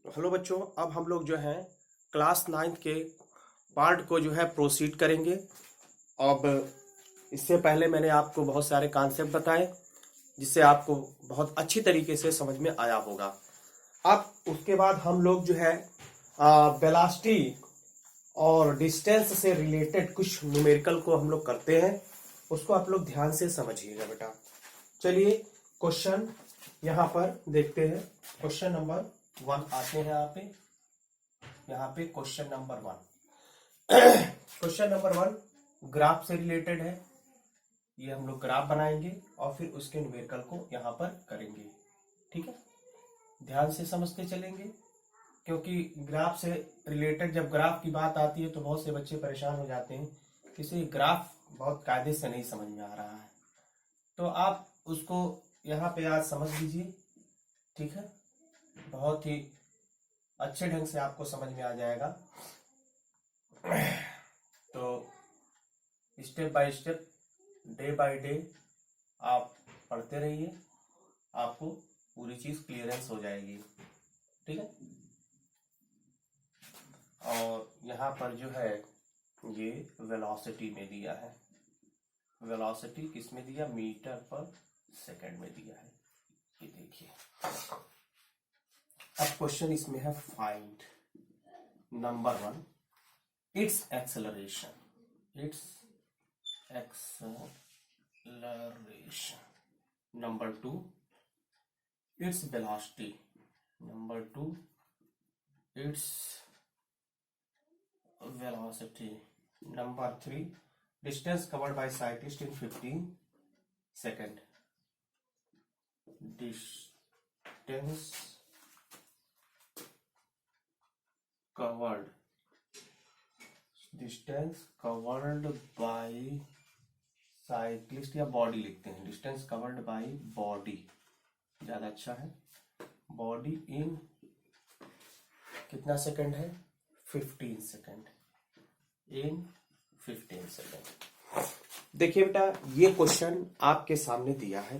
Hello बच्चों, अब हम लोग जो है क्लास 9th के पार्ट को जो है प्रोसीड करेंगे। अब इससे पहले मैंने आपको बहुत सारे कॉन्सेप्ट बताए जिससे आपको बहुत अच्छी तरीके से समझ में आया होगा। अब उसके बाद हम लोग जो है वेलोसिटी और डिस्टेंस से रिलेटेड कुछ न्यूमेरिकल को हम लोग करते हैं, उसको आप लोग ध्यान से समझिएगा बेटा। चलिए क्वेश्चन यहाँ पर देखते हैं। क्वेश्चन नंबर 1 आते हैं यहाँ पे question number 1 question number 1 graph से रिलेटेड है। ये हम लोग ग्राफ बनाएंगे और फिर उसके न्यूमेरिकल को यहाँ पर करेंगे। ठीक है, ध्यान से समझते चलेंगे क्योंकि ग्राफ से रिलेटेड जब ग्राफ की बात आती है तो बहुत से बच्चे परेशान हो जाते हैं किसी ग्राफ बहुत कायदे से नहीं समझ में आ रहा है, तो आप उसको यहाँ पे आज समझ लीजिए। ठीक है, बहुत ही अच्छे ढंग से आपको समझ में आ जाएगा। तो step by step, day by day आप पढ़ते रहिए, आपको पूरी चीज क्लियरेंस हो जाएगी। ठीक है, और यहाँ पर जो है ये वेलोसिटी में दिया है। वेलोसिटी किस में दिया? मीटर पर सेकंड में दिया है। ये देखिए, अब क्वेश्चन इसमें है find number 1 it's acceleration. Number 2 its velocity. Number 2 it's velocity. Number 3 distance covered by cyclist in 15 second. Distance covered by cyclist या बॉडी लिखते हैं। डिस्टेंस कवर्ड बाय बॉडी ज्यादा अच्छा है। बॉडी इन कितना सेकंड है? 15 सेकंड। इन 15 सेकंड। देखिए बेटा, ये क्वेश्चन आपके सामने दिया है।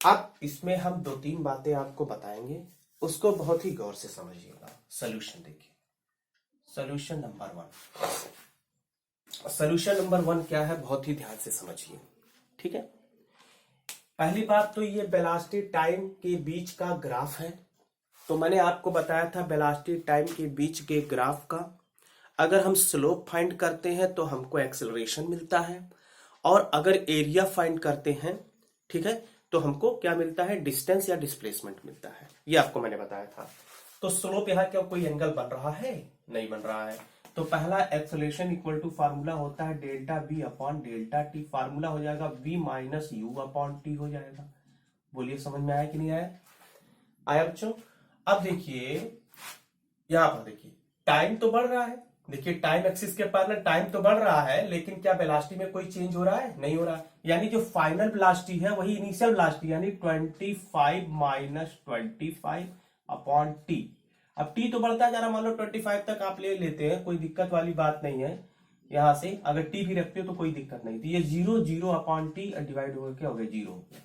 अब इसमें हम 2-3 बातें आपको बताएंगे, उसको बहुत ही गौर से समझिएगा। सॉल्यूशन देखिए, सॉल्यूशन नंबर 1। सॉल्यूशन नंबर 1 क्या है, बहुत ही ध्यान से समझिए। ठीक है, पहली बात तो ये वेलोसिटी टाइम के बीच का ग्राफ है। तो मैंने आपको बताया था वेलोसिटी टाइम के बीच के ग्राफ का अगर हम स्लोप फाइंड करते हैं तो हमको एक्सेलरेशन मिलता है, और अगर एरिया फाइंड करते हैं, ठीक है, तो हमको क्या मिलता है? डिस्टेंस या डिस्प्लेसमेंट मिलता है। ये आपको मैंने बताया था। तो स्लोप यहाँ क्या कोई एंगल बन रहा है? नहीं बन रहा है। तो पहला एक्सेलरेशन इक्वल टू फार्मूला होता है delta v upon delta t. Formula हो जाएगा v minus u upon t हो जाएगा। बोलिए समझ में आया कि नहीं आया? आया बच्चों? अब देखिए यहां पर, देखिए टाइम तो बढ़ रहा है। देखिए टाइम एक्सिस के पैरेलल टाइम तो बढ़ रहा है, लेकिन क्या वेलोसिटी में कोई चेंज हो रहा है? नहीं हो रहा है। यानी जो फाइनल वेलोसिटी है वही इनिशियल वेलोसिटी, यानी 25 माइनस 25 अपॉन टी। अब टी तो बढ़ता जा रहा, मान लो 25 तक आप ले लेते हैं, कोई दिक्कत वाली बात नहीं है। यहां से अगर टी भी रखते हो तो कोई दिक्कत नहीं थी। ये 0 अपॉन टी डिवाइड होकर क्या हो गया? 0 हो गया।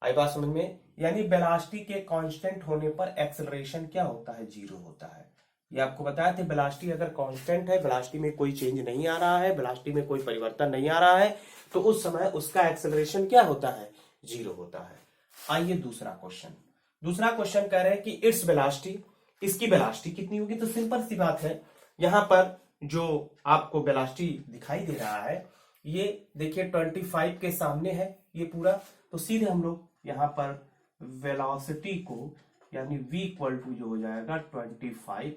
आई बात समझ में? यानी वेलोसिटी के कांस्टेंट होने पर एक्सेलरेशन क्या होता है? 0 होता है। ये आपको बताया था, वेलोसिटी अगर कांस्टेंट है, वेलोसिटी में कोई चेंज नहीं आ रहा है, वेलोसिटी में कोई परिवर्तन नहीं आ रहा है, तो उस समय उसका एक्सेलरेशन क्या होता है? 0 होता है। आइए दूसरा क्वेश्चन। दूसरा क्वेश्चन कह रहे हैं कि इट्स वेलोसिटी, इसकी वेलोसिटी कितनी होगी? तो सिंपल सी बात है, यहां पर जो आपको वेलोसिटी दिखाई दे रहा है, ये देखिए 25 के सामने है ये पूरा, तो सीधे हम लोग यहां पर वेलोसिटी को यानी v इक्वल टू जो हो जाएगा 25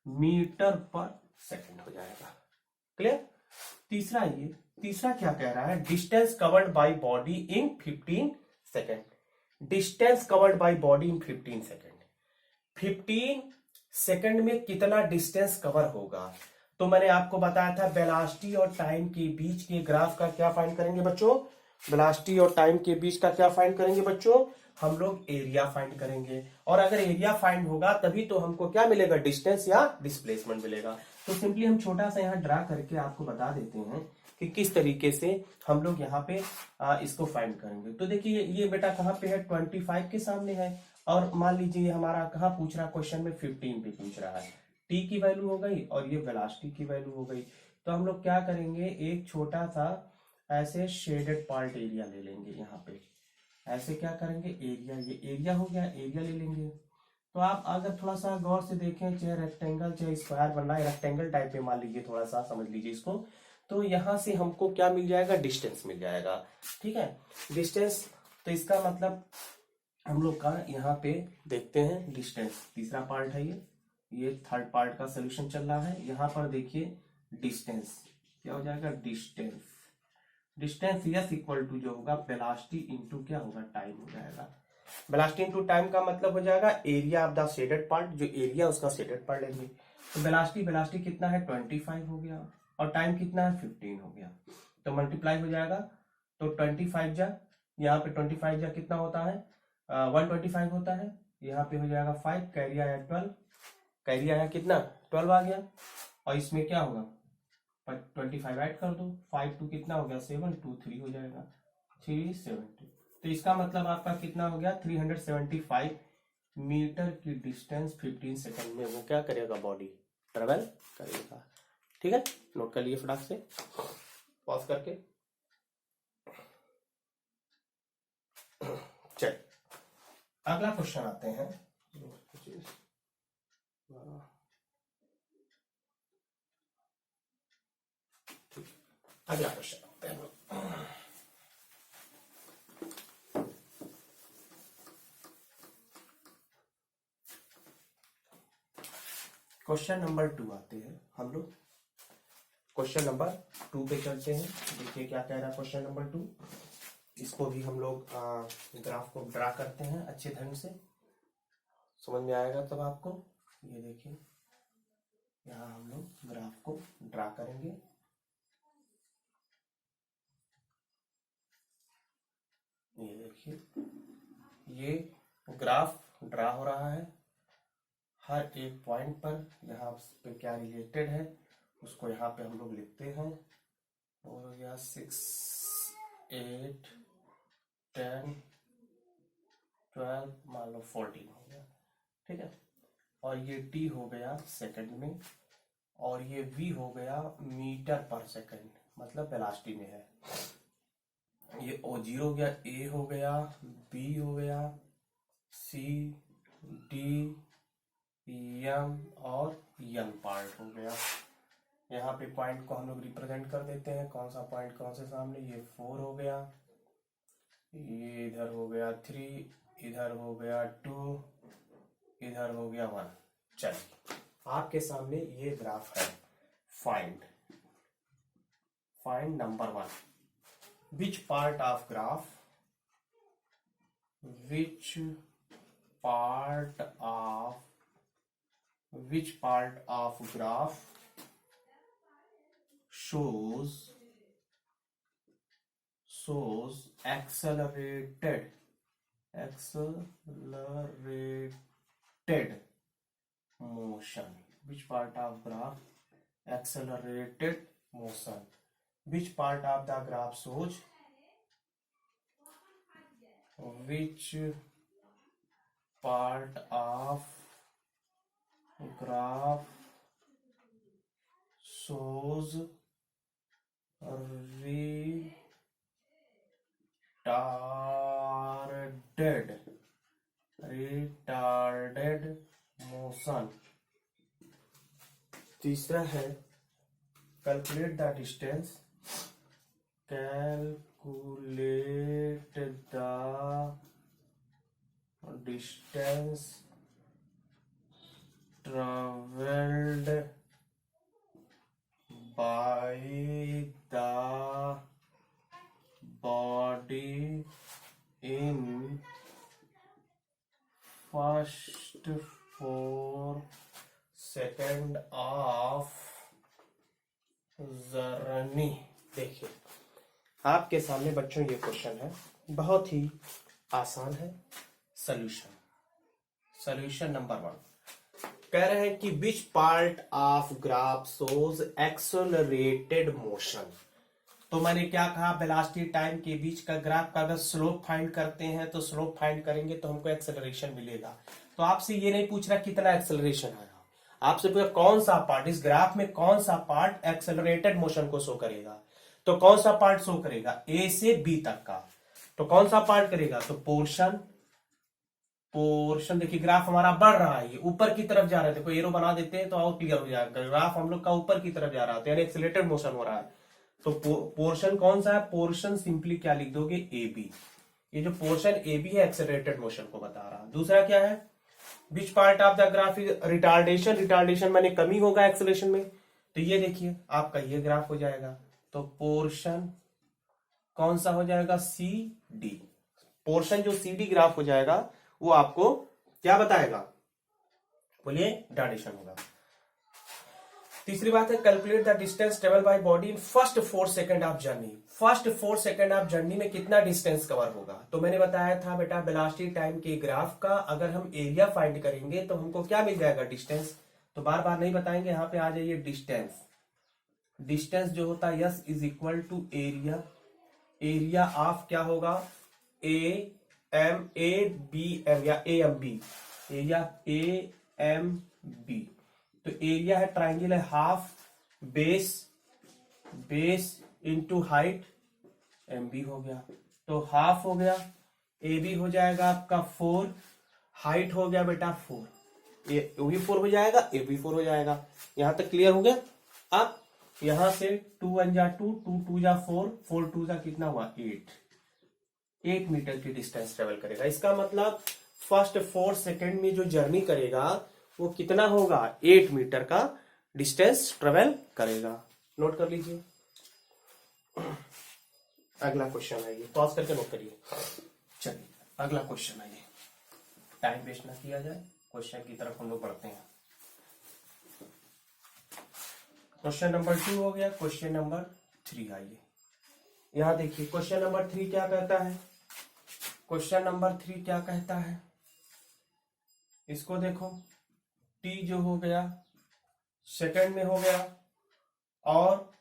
मीटर पर सेकंड हो जाएगा। क्लियर? तीसरा क्या कह रहा है? Distance covered by body in 15 second. Distance covered by body in 15 second. 15 second में कितना डिस्टेंस कवर होगा? तो मैंने आपको बताया था वेलोसिटी और टाइम के बीच के ग्राफ का क्या फाइंड करेंगे बच्चों? वेलोसिटी और टाइम के बीच का क्या फाइंड करेंगे बच्चों? हम लोग एरिया फाइंड करेंगे, और अगर एरिया फाइंड होगा तभी तो हमको क्या मिलेगा? डिस्टेंस या डिस्प्लेसमेंट मिलेगा। तो सिंपली हम छोटा सा यहाँ ड्रा करके आपको बता देते हैं कि किस तरीके से हम लोग यहाँ पे इसको फाइंड करेंगे। तो देखिए ये बेटा कहाँ पे है? 25 के सामने है, और मान लीजिए हमारा कहाँ पूछ रहा है, क्वेश्चन में 15 पे पूछ रहा है, टी की वैल्यू हो गई और ये वेलोसिटी की वैल्यू हो गई। तो हम लोग क्या करेंगे, एक छोटा सा ऐसे शेडेड पार्ट एरिया ले लेंगे, यहाँ पे ऐसे क्या करेंगे, एरिया, ये एरिया हो गया, एरिया ले लेंगे। तो आप अगर थोड़ा सा गौर से देखें, चाहे रेक्टेंगल चाहे स्क्वायर बनना है, रेक्टेंगल टाइप में मान लीजिए, थोड़ा सा समझ लीजिए इसको। तो यहाँ से हमको क्या मिल जाएगा, डिस्टेंस मिल जाएगा, ठीक है, डिस्टेंस। तो इसका मतलब हम लोग का यहाँ पे देखते हैं डिस्टेंस, तीसरा पार्ट है ये थर्ड पार्ट का सोल्यूशन चल रहा है। यहाँ पर देखिए डिस्टेंस क्या हो जाएगा, distance, distance yes equal to जो होगा वेलोसिटी इंटू क्या होगा, टाइम हो जाएगा। वेलोसिटी इंटू टाइम का मतलब हो जाएगा area of the shaded part, जो एरिया उसका शेडेड पार्ट लेंगे। तो वेलोसिटी कितना है, 25 हो गया, और टाइम कितना है, 15 हो गया। तो मल्टीप्लाई हो जाएगा, तो 25 जा, यहाँ पे 25 जा कितना होता है, 125 होता है। यहाँ पे हो जाएगा 5, कैरी आया 12, कैरी आया कितना, 12 आ गया। और इसमें क्या होगा, 25 ऐड कर दो, 5 2 कितना हो गया, 7 2 3 हो जाएगा, 370। तो इसका मतलब आपका कितना हो गया, 375 मीटर की डिस्टेंस 15 सेकंड में वो क्या करेगा, बॉडी ट्रेवल करेगा। ठीक है, नोट कर लिए फटाक से, पॉज करके। चल अगला क्वेश्चन आते हैं। अगला क्वेश्चन आते हैं। क्वेश्चन नंबर 2 आते हैं हम लोग, क्वेश्चन नंबर 2 पे चलते हैं। देखिए क्या कह रहा है क्वेश्चन नंबर 2। इसको भी हम लोग ग्राफ को ड्रा करते हैं, अच्छे ढंग से समझ में आएगा तब आपको। ये देखिए यहाँ हम लोग ग्राफ को ड्रा करेंगे। ये देखिए ये ग्राफ ड्रा हो रहा है, हर एक पॉइंट पर यहाँ पे क्या रिलेटेड है उसको यहाँ पे हम लोग लिखते हैं। और हो गया 6 8 10 12 मान लो 14 हो गया, ठीक है। और ये टी हो गया सेकंड में, और ये वी हो गया मीटर पर सेकंड, मतलब वेलोसिटी में है। ये O0 हो गया, ए हो गया, बी हो गया, सी डी एम और एन पार्ट हो गया। यहाँ पे पॉइंट को हम लोग रिप्रेजेंट कर देते हैं, कौन सा पॉइंट कौन से सामने। ये 4 हो गया, ये इधर हो गया 3, इधर हो गया 2, इधर हो गया 1। चलिए आपके सामने ये ग्राफ है। Find number 1, which part of graph, which part of graph shows accelerated motion, which part of graph accelerated motion, which part of the graph shows, which part of graph shows retarded motion। तीसरा है calculate the distance, calculate the distance traveled by the body in first 4 seconds of journey। देखिए आपके सामने बच्चों ये question है, बहुत ही आसान है। सॉल्यूशन नंबर 1 कह रहे हैं कि विच part of graph shows accelerated motion. तो मैंने क्या कहा, वेलोसिटी टाइम के बीच का ग्राफ का अगर स्लोप फाइंड करते हैं तो स्लोप फाइंड करेंगे तो हमको एक्सेलरेशन मिलेगा। तो आपसे ये नहीं पूछ रहा कितना एक्सेलरेशन आया, आपसे पूछा कौन सा पार्ट इस ग्राफ में, कौन सा पार्ट एक्सेलरेटेड मोशन को शो करेगा। तो कौन सा पार्ट शो करेगा, ए से बी तक का। तो कौन सा पार्ट करेगा, तो पोर्शन देखिए ग्राफ हमारा बढ़ रहा है, ये ऊपर की तरफ जा रहा है, देखो एरो बना देते हैं तो और क्लियर हो जाएगा। ग्राफ हम लोग का ऊपर की तरफ जा रहा है यानी एक्सेलरेटेड मोशन हो रहा है। तो पोर्शन कौन सा है, पोर्शन सिंपली क्या लिख दोगे, ए बी। ये जो पोर्शन ए बी है एक्सेलरेटेड मोशन को बता रहा है। दूसरा क्या है, which part of the graph is retardation, retardation माने कमी होगा एक्सेलरेशन में। तो ये देखिए आपका ये ग्राफ हो जाएगा, तो पोर्शन कौन सा हो जाएगा, सी डी। पोर्शन जो सी डी ग्राफ हो जाएगा वो आपको क्या बताएगा, बोलिए रिटार्डेशन होगा। तीसरी बात है, calculate the distance travel by body in first 4 second of journey. First 4 second of journey में कितना डिस्टेंस कवर होगा। तो मैंने बताया था बेटा वेलोसिटी टाइम के ग्राफ का अगर हम एरिया फाइंड करेंगे तो हमको क्या मिल जाएगा, डिस्टेंस। तो बार बार नहीं बताएंगे, यहां पे आ जाइए डिस्टेंस। डिस्टेंस जो होता है s is equal to area, area of क्या होगा, A M A B M या A M B, area A M B. तो एरिया है ट्राइंगल है half base into height, M B हो गया। तो हाफ हो गया, ए बी हो जाएगा आपका 4, हाइट हो गया बेटा 4, ये भी 4 हो जाएगा, ए बी 4 हो जाएगा। यहां तक क्लियर हो गया। अब यहां से 2 1 जा 2, 2 2 जा 4, 4 2 जा कितना हुआ 8 मीटर की डिस्टेंस ट्रेवल करेगा। इसका मतलब फर्स्ट 4 सेकंड में जो जर्नी करेगा वो कितना होगा, 8 मीटर का डिस्टेंस ट्रेवल करेगा। नोट कर लीजिए। अगला क्वेश्चन है, ये पॉज करके नोट करिए। चलिए अगला क्वेश्चन है, ये टाइम वेस्ट ना किया जाए, क्वेश्चन की तरफ हम लोग बढ़ते हैं। क्वेश्चन नंबर 2 हो गया, क्वेश्चन नंबर 3 आइए। यहां देखिए क्वेश्चन नंबर 3 क्या कहता है, क्वेश्चन नंबर 3 क्या कहता है, इसको देखो, टी जो हो गया सेकंड में हो गया और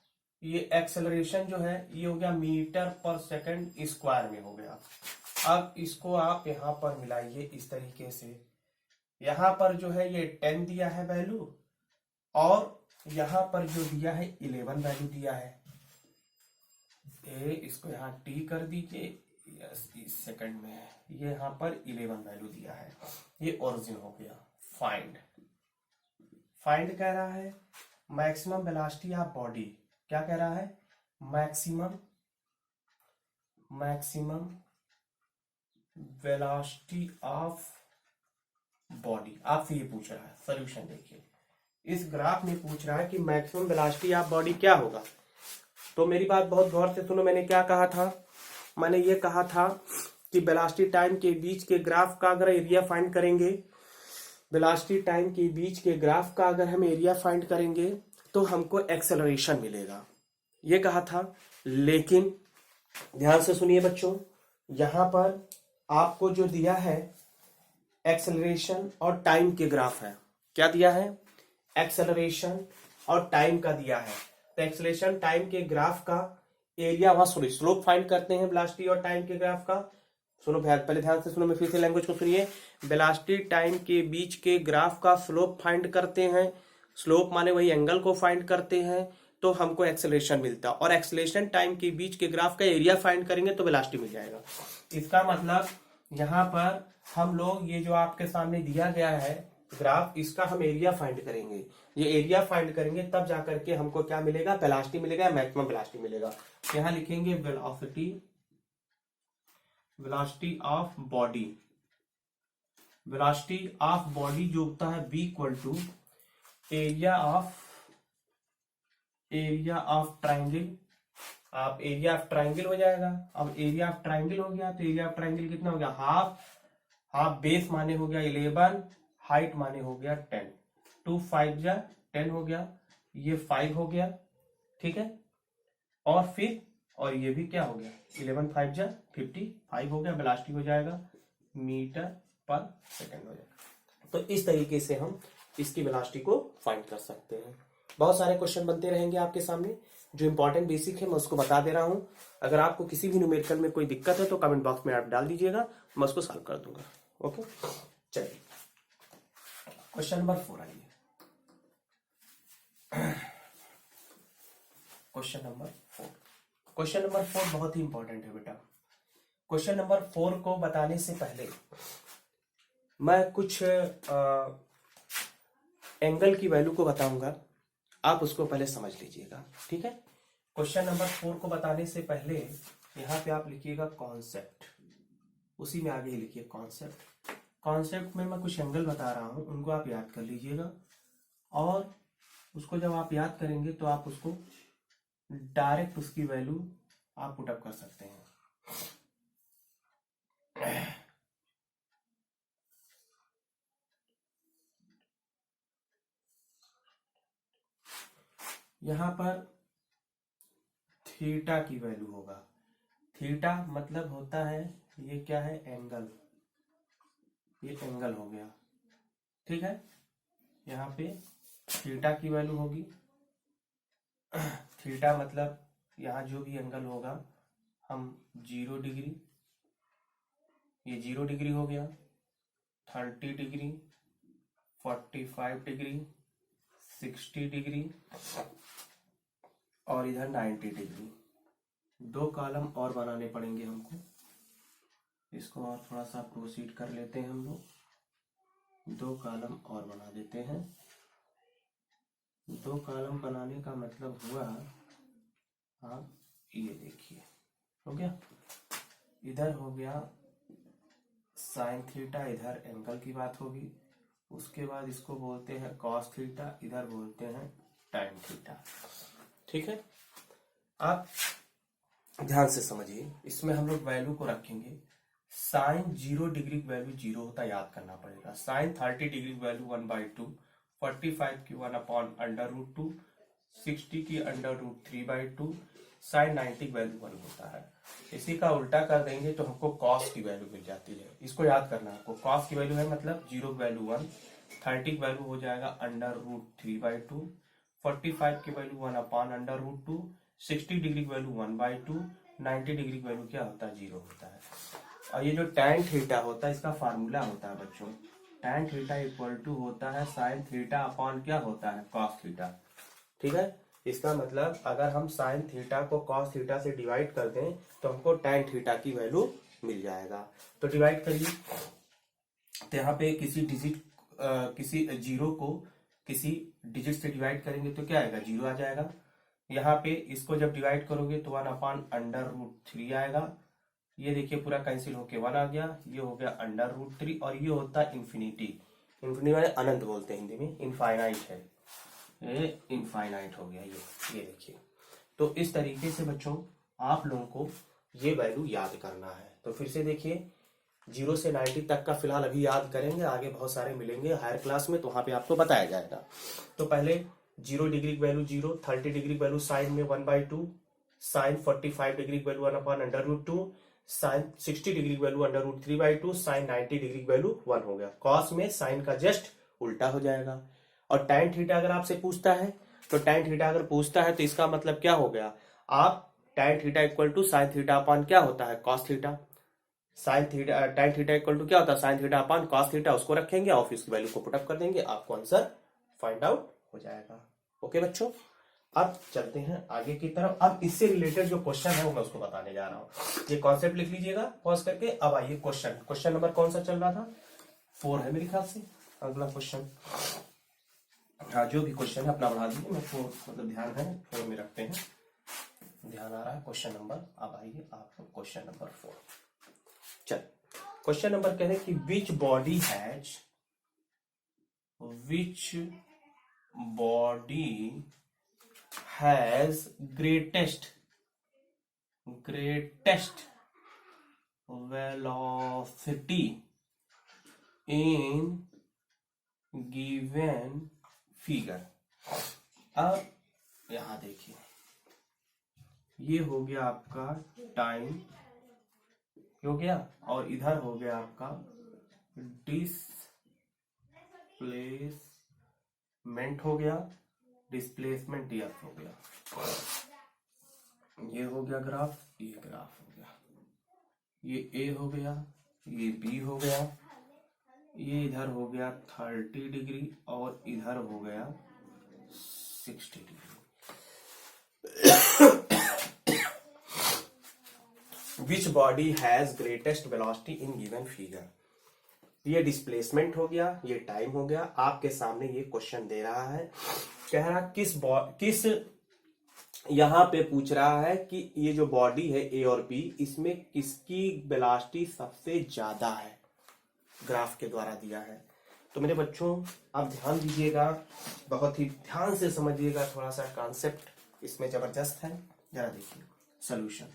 ये एक्सेलरेशन जो है ये हो गया मीटर पर सेकंड स्क्वायर में हो गया। अब इसको आप यहां पर मिलाइए इस तरीके से, यहां पर जो है ये 10 दिया है वैल्यू और यहां पर जो दिया है 11 वैल्यू दिया है। इसको यहां टी कर दीजिए, यस इस सेकंड में है, ये यहां पर 11 वैल्यू दिया है, ये ओरिजिन हो गया। फाइंड कह रहा है मैक्सिमम वेलोसिटी ऑफ बॉडी, क्या कह रहा है, मैक्सिमम वेलोसिटी ऑफ बॉडी, आपसे ये पूछ रहा है। सॉल्यूशन देखिए, इस ग्राफ में पूछ रहा है कि मैक्सिमम वेलोसिटी ऑफ बॉडी क्या होगा। तो मेरी बात बहुत गौर से सुनो, मैंने क्या कहा था, मैंने ये कहा था कि वेलोसिटी टाइम के बीच के ग्राफ का अगर एरिया फाइंड करेंगे, वेलोसिटी टाइम के बीच के ग्राफ का अगर हम एरिया फाइंड करेंगे तो हमको एक्सेलरेशन मिलेगा, ये कहा था। लेकिन ध्यान से सुनिए बच्चों, यहां पर आपको जो दिया है एक्सेलरेशन और टाइम के ग्राफ है, क्या दिया है, एक्सेलरेशन और टाइम का दिया है। तो एक्सेलरेशन टाइम के ग्राफ का एरिया, वहां सॉरी स्लोप फाइंड करते हैं वेलोसिटी और टाइम के ग्राफ का। सुनो पहले ध्यान से सुनो, मैं फिर से लैंग्वेज को सुनिए। वेलोसिटी टाइम के बीच के ग्राफ का स्लोप फाइंड करते हैं, स्लोप माने वही एंगल को फाइंड करते हैं तो हमको एक्सेलरेशन मिलता है, और एक्सेलरेशन टाइम के बीच के ग्राफ का एरिया फाइंड करेंगे तो वेलोसिटी मिल जाएगा। इसका मतलब यहाँ पर हम लोग ये जो आपके सामने दिया गया है ग्राफ, इसका हम एरिया फाइंड करेंगे। ये एरिया फाइंड करेंगे तब जाकर के हमको क्या मिलेगा, वेलोसिटी मिलेगा, मैक्सिमम वेलोसिटी मिलेगा। यहां लिखेंगे velocity of body, velocity of body जो होता है v equal to area of triangle. आप एरिया ऑफ ट्राइंगल हो जाएगा। अब एरिया ऑफ ट्राइंगल हो गया तो एरिया ऑफ ट्राइंगल कितना हो गया, हाफ बेस माने हो गया 11, हाइट माने हो गया 10, 2 5 जा 10 हो गया, ये 5 हो गया, ठीक है। और फिर और ये भी क्या हो गया, 11 5 जा 55 हो गया, वेलोसिटी हो जाएगा मीटर पर सेकंड हो जाएगा। तो इस तरीके से हम इसकी वेलोसिटी को फाइंड कर सकते हैं। बहुत सारे क्वेश्चन बनते रहेंगे आपके सामने। जो इंपॉर्टेंट बेसिक है मैं उसको बता दे रहा हूं। अगर आपको किसी भी न्यूमेरिकल में कोई दिक्कत है तो कमेंट बॉक्स में आप डाल दीजिएगा, मैं उसको सॉल्व कर दूंगा। ओके, चलिए क्वेश्चन नंबर 4 आइए। क्वेश्चन नंबर 4, क्वेश्चन नंबर 4 बहुत ही इंपॉर्टेंट है बेटा। क्वेश्चन नंबर 4 को बताने से पहले मैं कुछ एंगल की वैल्यू को बताऊंगा, आप उसको पहले समझ लीजिएगा, ठीक है। क्वेश्चन नंबर 4 को बताने से पहले यहाँ पे आप लिखिएगा कॉन्सेप्ट, उसी में आगे लिखिए कॉन्सेप्ट। कॉन्सेप्ट में मैं कुछ एंगल बता रहा हूं, उनको आप याद कर लीजिएगा, और उसको जब आप याद करेंगे तो आप उसको डायरेक्ट उसकी वैल्यू आप पुटअप कर सकते हैं। यहां पर थीटा की वैल्यू होगा। थीटा मतलब होता है, ये क्या है, एंगल, ये एंगल हो गया, ठीक है। यहाँ पे थीटा की वैल्यू होगी। थीटा मतलब यहाँ जो भी एंगल होगा, हम 0 डिग्री, ये 0 डिग्री हो गया, 30 डिग्री, 45 डिग्री, 60 डिग्री और इधर 90 डिग्री। 2 कॉलम और बनाने पड़ेंगे हमको, इसको और थोड़ा सा प्रोसीड कर लेते हैं हम लोग। 2 कॉलम और बना देते हैं। 2 कॉलम बनाने का मतलब हुआ, आप ये देखिए, हो गया, इधर हो गया साइन थीटा, इधर एंगल की बात होगी। उसके बाद इसको बोलते हैं कॉस थीटा, इधर बोलते हैं टाइन थीटा, ठीक है। आप ध्यान से समझिए, इसमें हम लोग वैल्यू को रखेंगे। साइन 0 डिग्री की वैल्यू 0 होता है, याद करना पड़ेगा। साइन 30 डिग्री की वैल्यू 1/2, 45 की 1/√2, 60 की √3/2, साइन 90 की वैल्यू 1 होता है। इसी का उल्टा कर देंगे तो हमको कॉस की वैल्यू मिल जाती है। इसको याद करना है आपको, कॉस की वैल्यू है मतलब 0 की वैल्यू 1, 30 की वैल्यू हो जाएगा √3/2, 45 की वैल्यू 1/√2, 60 डिग्री की वैल्यू 1/2, 90 डिग्री की वैल्यू क्या होता है, 0 होता है। और ये जो टैन थीटा होता है, इसका फार्मूला होता है बच्चों, टैन थीटा इक्वल टू होता है साइन थीटा अपॉन क्या होता है, कॉस थीटा, ठीक है। इसका मतलब अगर हम साइन थीटा को कॉस थीटा से डिवाइड कर दें तो हमको टैन थीटा की वैल्यू मिल जाएगा। तो डिवाइड करिए, तो यहाँ पे किसी डिजिट किसी 0 को किसी डिजिट से डिवाइड करेंगे तो क्या आएगा, 0 आ जाएगा। यहाँ पे इसको जब डिवाइड करोगे तो 1/√3 आएगा। ये देखिए पूरा कैंसिल होके 1 आ गया, ये हो गया √3, और ये होता है इंफिनिटी। इंफिनिटी माने अनंत बोलते हैं हिंदी में, इनफाइनाइट है, ये इनफाइनाइट हो गया ये देखिए। तो इस तरीके से बच्चों आप लोगों को ये वैल्यू याद करना है। तो फिर से देखिए, 0 से 90 तक का फिलहाल अभी याद करेंगे, आगे बहुत सारे मिलेंगे हायर क्लास में तो वहां पे आपको बताया जाएगा। तो पहले 0 डिग्री की वैल्यू 0, 30 डिग्री की वैल्यू साइन में 1/2, साइन 45 डिग्री की वैल्यू 1/√2, साइन 60 डिग्री की वैल्यू √3/2, साइन 90 डिग्री की वैल्यू 1 हो गया। कॉस में साइन का जस्ट उल्टा हो जाएगा। और टैन थीटा अगर आपसे पूछता है, तो टैन थीटा अगर पूछता है तो इसका मतलब क्या हो गया, आप tan theta equal to sine theta upon क्या होता है, cos theta. Sine theta, tan theta equal to क्या होता है, sine theta upon cos theta, उसको रखेंगे और फिर उसकी वैल्यू को पुटअप कर देंगे, आपको आंसर फाइंड आउट हो जाएगा। ओके बच्चों, अब चलते हैं आगे की तरफ। अब इससे रिलेटेड जो क्वेश्चन है वो मैं उसको बताने जा रहा हूं। ये कॉन्सेप्ट लिख लीजिएगा पॉज करके। अब आइए क्वेश्चन नंबर कौन सा चल रहा था, 4 है मेरे ख्याल से अगला क्वेश्चन। हाँ, जो भी क्वेश्चन है अपना बढ़ा दीजिए, मैं 4 मतलब ध्यान है 4 में रखते हैं, ध्यान आ रहा है क्वेश्चन नंबर। अब आइए आप क्वेश्चन नंबर 4। चल, क्वेश्चन नंबर कह रहे हैं कि which body has greatest velocity in given figure। अब यहां देखिए, ये हो गया आपका टाइम हो गया, और इधर हो गया आपका डिस्प्लेसमेंट हो गया, डिस्प्लेसमेंट df हो गया। ये हो गया ग्राफ, ये ग्राफ हो गया, ये ए हो गया, ये बी हो गया, ये इधर हो गया 30 डिग्री और इधर हो गया 60 degree. Which body has greatest velocity in given figure. ये डिस्प्लेसमेंट हो गया, ये टाइम हो गया। आपके सामने ये क्वेश्चन दे रहा है, कह रहा किस यहां पे पूछ रहा है कि ये जो बॉडी है ए और बी, इसमें किसकी वेलोसिटी सबसे ज्यादा है, ग्राफ के द्वारा दिया है। तो मेरे बच्चों आप ध्यान दीजिएगा, बहुत ही ध्यान से समझिएगा, थोड़ा सा कॉन्सेप्ट इसमें जबरदस्त है। जरा देखिए सॉल्यूशन।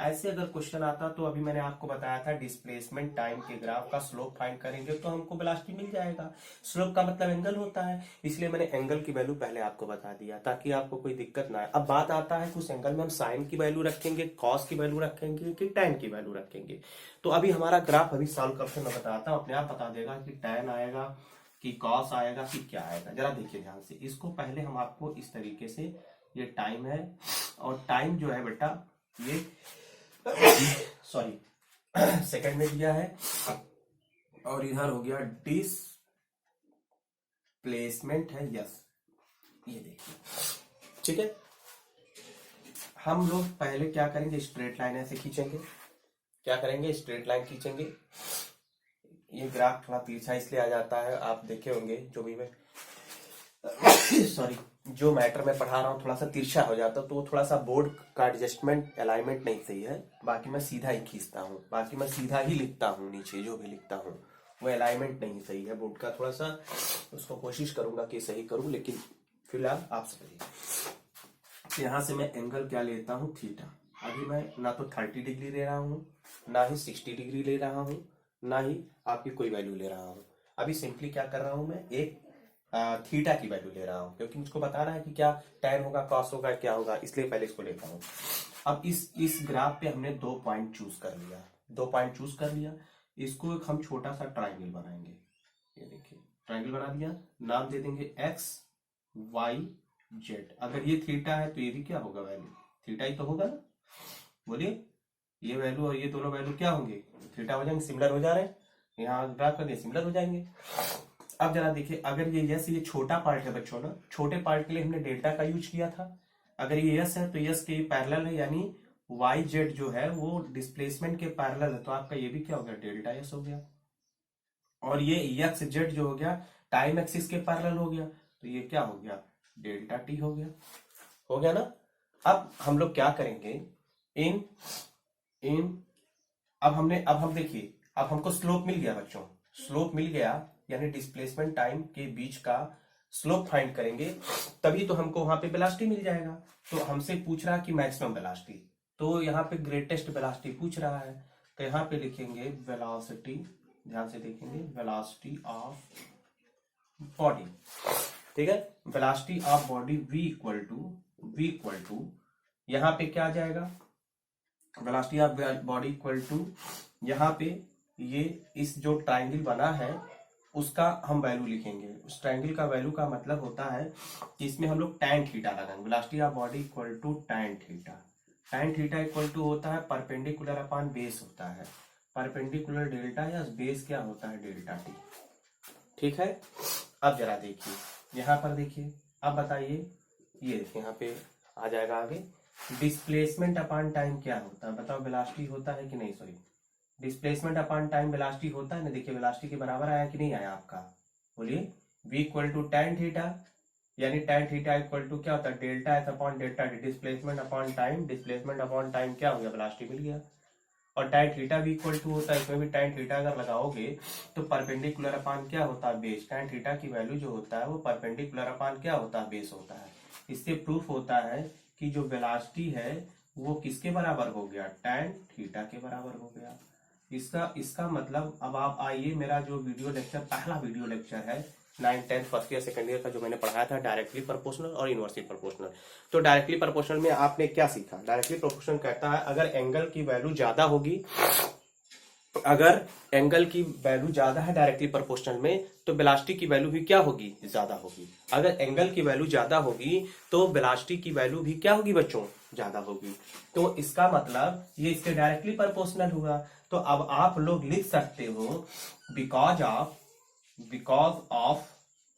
ऐसे अगर क्वेश्चन आता तो अभी मैंने आपको बताया था डिस्प्लेसमेंट टाइम के ग्राफ का स्लोप फाइंड करेंगे तो हमको वेलोसिटी मिल जाएगा। स्लोप का मतलब एंगल होता है, इसलिए मैंने एंगल की वैल्यू पहले आपको बता दिया ताकि आपको कोई दिक्कत ना आए। अब बात आता है कुछ एंगल में हम साइन की वैल्यू रखेंगे, कॉस की वैल्यू रखेंगे कि टैन की वैल्यू रखेंगे। तो अभी हमारा ग्राफ अभी सॉल्व करके मैं बताता हूँ, अपने आप बता देगा कि टैन आएगा कि कॉस आएगा कि क्या आएगा। जरा देखिए ध्यान से, इसको पहले हम आपको इस तरीके से, ये टाइम है और टाइम जो है बेटा ये सॉरी सेकंड में दिया है और इधर हो गया डिस्प्लेसमेंट है, यस ये देखिए ठीक है। हम लोग पहले क्या करेंगे, स्ट्रेट लाइन ऐसे खींचेंगे। क्या करेंगे, स्ट्रेट लाइन खींचेंगे। ये ग्राफ थोड़ा तिरछा इसलिए आ जाता है, आप देखे होंगे जो भी मैं सॉरी जो मैटर में पढ़ा रहा हूँ थोड़ा सा तिरछा हो जाता है, तो थोड़ा सा बोर्ड का एडजस्टमेंट अलाइनमेंट नहीं सही है। बाकी मैं सीधा ही खींचता हूँ, बाकी मैं सीधा ही लिखता हूँ, नीचे जो भी लिखता हूँ वो अलाइनमेंट नहीं सही है बोर्ड का। थोड़ा सा उसको कोशिश करूंगा कि सही करूं, लेकिन फिलहाल आप समझिए। यहाँ से मैं एंगल क्या लेता हूँ, थीटा। अभी मैं ना तो 30 डिग्री ले रहा हूँ, ना ही 60 डिग्री ले रहा हूँ, ना ही आपकी कोई वैल्यू ले रहा हूँ। अभी सिंपली क्या कर रहा हूँ, मैं एक थीटा की वैल्यू ले रहा हूँ, क्योंकि मुझको बताना है कि क्या टैन होगा, कॉस होगा, क्या होगा, इसलिए पहले इसको लेता हूँ। अब इस ग्राफ पे हमने 2 पॉइंट चूज कर लिया, 2 पॉइंट चूज कर लिया। इसको एक हम छोटा सा ट्राइंगल बनाएंगे। ये देखिए ट्राइंगल बना दिया, नाम दे देंगे एक्स वाई जेड। अगर ये थीटा है तो ये भी क्या होगा, वैल्यू थीटा ही तो होगा ना। बोलिए, ये वैल्यू और ये दोनों वैल्यू क्या होंगे, थीटा हो जाएंगे, सिमिलर हो जा रहे हैं। यहाँ ड्रा कर दिए, सिमिलर हो जाएंगे। अब जरा देखिए, अगर ये यस, ये छोटा पार्ट है बच्चों ना, छोटे पार्ट के लिए हमने डेल्टा का यूज किया था। अगर ये यस है तो यस के पैरेलल है, यानी वाई जेड जो है वो डिस्प्लेसमेंट के पैरेलल है, तो आपका ये भी क्या हो गया, डेल्टा यस हो गया। और ये एक्स जेड जो हो गया टाइम एक्सिस के पैरेलल हो गया, तो ये क्या हो गया, डेल्टा टी हो गया। हो गया ना। अब हम लोग क्या करेंगे, इन अब हम देखिए, अब हमको स्लोप मिल गया बच्चों, स्लोप मिल गया, यानी डिस्प्लेसमेंट टाइम के बीच का स्लोप फाइंड करेंगे, तभी तो हमको वहां पे वेलोसिटी मिल जाएगा। तो हमसे पूछ रहा है कि मैक्सिमम वेलोसिटी, तो यहाँ पे ग्रेटेस्ट वेलोसिटी पूछ रहा है, तो यहाँ पे लिखेंगे वेलोसिटी, ध्यान से देखेंगे, वेलोसिटी ऑफ बॉडी। ठीक है, velocity of body v equal to यहाँ पे क्या आ जाएगा, velocity of body equal to, यहाँ पे ये इस जो ट्राइंगल बना है उसका हम वैल्यू लिखेंगे। उस ट्राइंगल का वैल्यू का मतलब होता है कि इसमें हम लोग tan थीटा लगाएंगे। Velocity of body equal to tan theta. tan theta equal to होता है परपेंडिकुलर अपॉन बेस होता है, परपेंडिकुलर डेल्टा या बेस क्या होता है, डेल्टा टी। ठीक है। अब जरा देखिए, यहाँ पर देखिए, अब बताइए, ये देखिए यहाँ पे आ जाएगा आगे, डिस्प्लेसमेंट अपॉन टाइम क्या होता है, बताओ, वेलोसिटी होता है कि नहीं, sorry, displacement upon time velocity होता है ना। देखिए वेलोसिटी के बराबर आया कि नहीं आया आपका, बोलिए, v equal to tan theta, यानी tan थीटा इक्वल टू क्या होता है, delta s upon delta t. Displacement upon time, displacement upon time क्या हो गया, वेलोसिटी मिल गया। और tan थीटा भी इक्वल टू होता है, इसमें भी tan थीटा अगर लगाओगे तो परपेंडिकुलर अपॉन क्या होता है, बेस। tan थीटा की वैल्यू जो होता है वो परपेंडिकुलर अपॉन क्या होता है, बेस होता है। इससे प्रूफ होता है कि जो वेलोसिटी है वो किसके बराबर हो गया, tan थीटा के बराबर हो गया। इसका मतलब, अब आप आइए, मेरा जो वीडियो लेक्चर, पहला वीडियो लेक्चर है 9th 10th first year second year का, जो मैंने पढ़ाया था डायरेक्टली प्रोपोर्शनल और इनवर्सली प्रोपोर्शनल। तो डायरेक्टली प्रोपोर्शनल में आपने क्या सीखा, डायरेक्टली प्रोपोर्शनल कहता है अगर एंगल की वैल्यू ज्यादा होगी अगर एंगल की वैल्यू ज्यादा है डायरेक्टली प्रोपोर्शनल में, तो वेलोसिटी की वैल्यू भी क्या होगी, ज्यादा होगी। अगर एंगल की वैल्यू ज्यादा होगी तो वेलोसिटी की वैल्यू भी क्या होगी बच्चों, ज्यादा होगी। तो इसका मतलब ये इसके डायरेक्टली प्रोपोर्शनल हुआ। तो अब आप लोग लिख सकते हो बिकॉज ऑफ,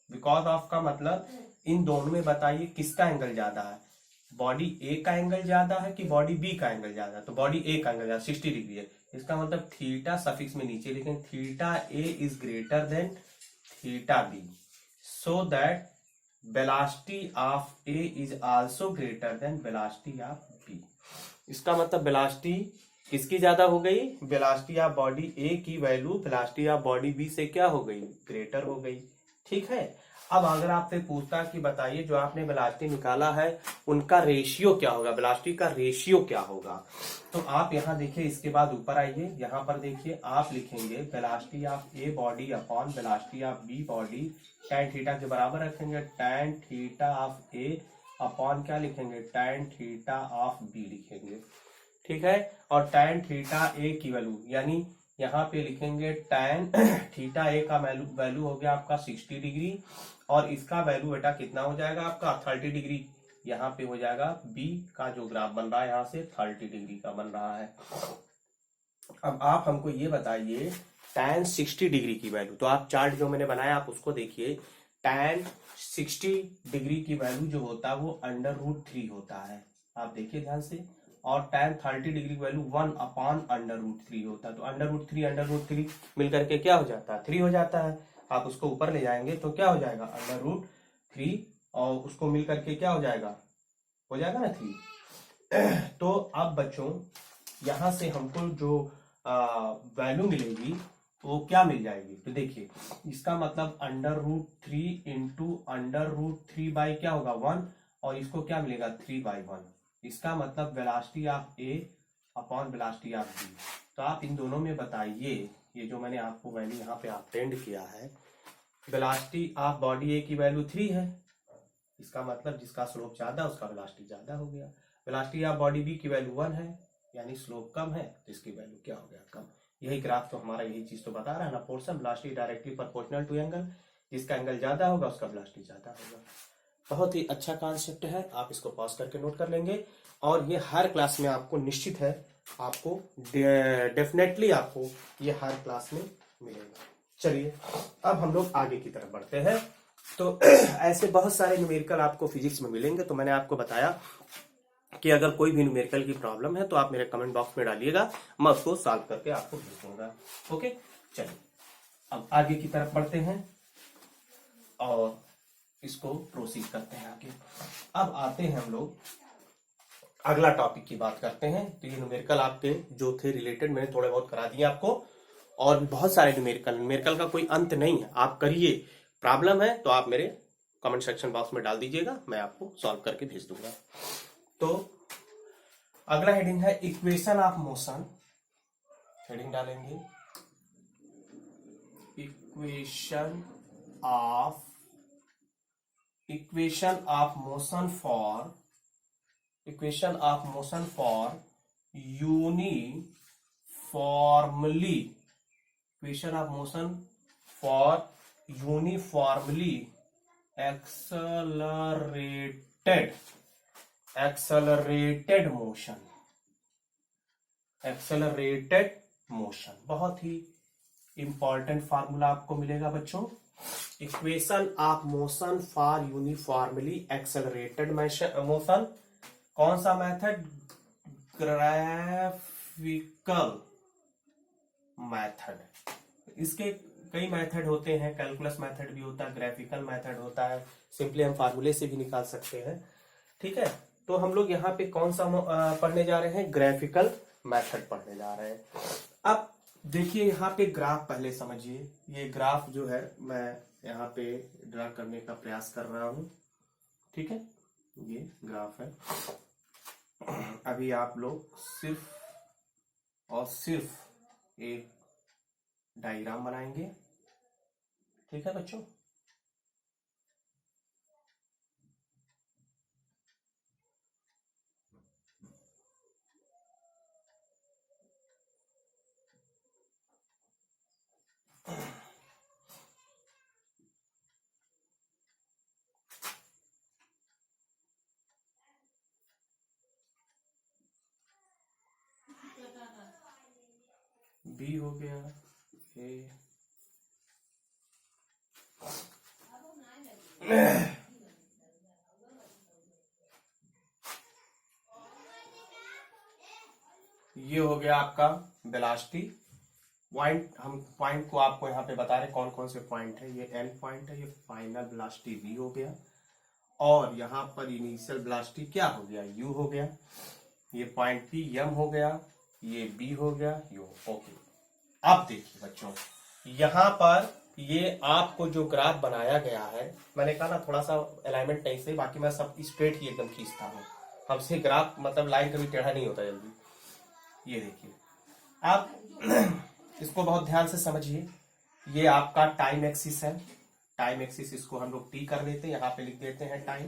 बिकॉज ऑफ का मतलब इन दोनों में बताइए किसका एंगल ज्यादा है, बॉडी ए का एंगल ज्यादा है कि बॉडी बी का एंगल ज्यादा है। तो बॉडी ए का एंगल ज्यादा 60 डिग्री है। इसका मतलब थीटा सफिक्स में नीचे लिखें, theta A is greater than theta B, so that velocity of A is also greater than velocity of B. इसका मतलब वेलोसिटी किसकी ज्यादा हो गई, वेलोसिटी ऑफ बॉडी ए की value velocity of body B से क्या हो गई, ग्रेटर हो गई। ठीक है। अब अगर आपसे पूछता कि बताइए जो आपने वेलोसिटी निकाला है उनका रेशियो क्या होगा, वेलोसिटी का रेशियो क्या होगा, तो आप यहां देखिए, इसके बाद ऊपर आइए, यहां पर देखिए आप लिखेंगे velocity of A body upon velocity of B body tan theta के बराबर रखेंगे, tan theta of A upon क्या लिखेंगे, tan थीटा ऑफ बी लिखेंगे। ठीक है। और tan थीटा ए की वैल्यू यानी यहाँ पे लिखेंगे tan थीटा ए का वैल्यू हो गया आपका 60 डिग्री, और इसका वैल्यू बेटा कितना हो जाएगा आपका 30 डिग्री। यहाँ पे हो जाएगा बी का जो ग्राफ बन रहा है यहाँ से 30 डिग्री का बन रहा है। अब आप हमको ये बताइए tan 60 डिग्री की वैल्यू, तो आप चार्ट जो मैंने बनाया आप उसको देखिए, tan 60 डिग्री की वैल्यू जो होता है वो √3 होता है, आप देखिए ध्यान से। और tan 30 डिग्री की वैल्यू 1/√3 होता है। तो √3 मिलकर के क्या हो जाता है, 3 हो जाता है। आप उसको ऊपर ले जाएंगे तो क्या हो जाएगा, √3, और उसको मिलकर के क्या हो जाएगा ना 3। तो अब बच्चों यहां से हमको जो वैल्यू मिलेगी वो क्या मिल जाएगी, तो देखिए इसका मतलब √3 इंटू √3 बाई क्या होगा 1, और इसको क्या मिलेगा 3/1। इसका मतलब velocity of A upon velocity of B. तो आप इन दोनों में बताइए, ये जो मैंने आपको वैल्यू यहाँ पे अटेंड किया है, वेलोसिटी ऑफ बॉडी ए की वैल्यू 3 है, इसका मतलब जिसका स्लोप ज्यादा उसका वेलोसिटी ज्यादा हो गया। वेलोसिटी ऑफ बॉडी बी की वैल्यू 1 है, यानी स्लोप कम है, तो इसकी वैल्यू क्या हो गया, कम। यही ग्राफ तो हमारा यही चीज तो बता रहा है ना, portion velocity directly proportional to angle, जिसका एंगल ज्यादा होगा उसका वेलोसिटी ज्यादा होगा। बहुत ही अच्छा कॉन्सेप्ट है, आप इसको पॉज करके नोट कर लेंगे, और ये हर क्लास में आपको निश्चित है, आपको डेफिनेटली आपको ये हर क्लास में मिलेगा। चलिए अब हम लोग आगे की तरफ बढ़ते हैं। तो ऐसे बहुत सारे न्यूमेरिकल आपको फिजिक्स में मिलेंगे। तो मैंने आपको बताया कि अगर कोई भी न्यूमेरिकल की प्रॉब्लम है तो आप मेरे कमेंट बॉक्स में डालिएगा, मैं उसको सॉल्व करके आपको भेज दूंगा। ओके, चलिए अब आगे की तरफ बढ़ते हैं और इसको प्रोसीड करते हैं आगे। अब आते हैं हम लोग अगला टॉपिक की बात करते हैं। तो ये न्यूमेरिकल आपके जो थे रिलेटेड मैंने थोड़े बहुत करा दिए आपको, और भी बहुत सारे न्यूमेरिकल का कोई अंत नहीं है, आप करिए। प्रॉब्लम है तो आप मेरे कमेंट सेक्शन बॉक्स में डाल दीजिएगा, मैं आपको सॉल्व करके भेज दूंगा। तो अगला हेडिंग है इक्वेशन ऑफ मोशन। हेडिंग डालेंगे equation of motion for uniformly accelerated motion. बहुत ही इंपॉर्टेंट फार्मूला आपको मिलेगा बच्चों, equation of motion for uniformly accelerated motion. कौन सा मेथड, ग्राफिकल मेथड। इसके कई मेथड होते हैं, कैलकुलस मेथड भी होता है, ग्राफिकल मेथड होता है, सिंपली हम फार्मूले से भी निकाल सकते हैं। ठीक है, तो हम लोग यहाँ पे कौन सा पढ़ने जा रहे हैं, ग्राफिकल मेथड पढ़ने जा रहे हैं। अब देखिए यहाँ पे ग्राफ पहले समझिए, ये ग्राफ जो है मैं यहाँ पे ड्रा करने का प्रयास कर रहा हूं। ठीक है, ये ग्राफ है। अभी आप लोग सिर्फ और सिर्फ एक डायग्राम बनाएंगे। ठीक है बच्चों, बी हो गया, ए ये हो गया आपका वेलोसिटी पॉइंट। हम पॉइंट को आपको यहाँ पे बता रहे कौन कौन से पॉइंट है। ये एन पॉइंट है, ये फाइनल वेलोसिटी वी हो गया, और यहाँ पर इनिशियल वेलोसिटी क्या हो गया, यू हो गया। ये पॉइंट पी एम हो गया, ये बी हो गया, यू। ओके, अब देखिए बच्चों, यहाँ पर ये आपको जो ग्राफ बनाया गया है, मैंने कहा ना थोड़ा सा अलाइनमेंट नहीं से, बाकी मैं सब स्ट्रेट ही एकदम खींचता हूँ। हमसे ग्राफ मतलब लाइन कभी टेढ़ा नहीं होता जल्दी। ये देखिए आप इसको बहुत ध्यान से समझिए। ये आपका टाइम एक्सिस है, टाइम एक्सिस इसको हम लोग टी कर देते हैं, यहाँ पे लिख देते हैं टाइम,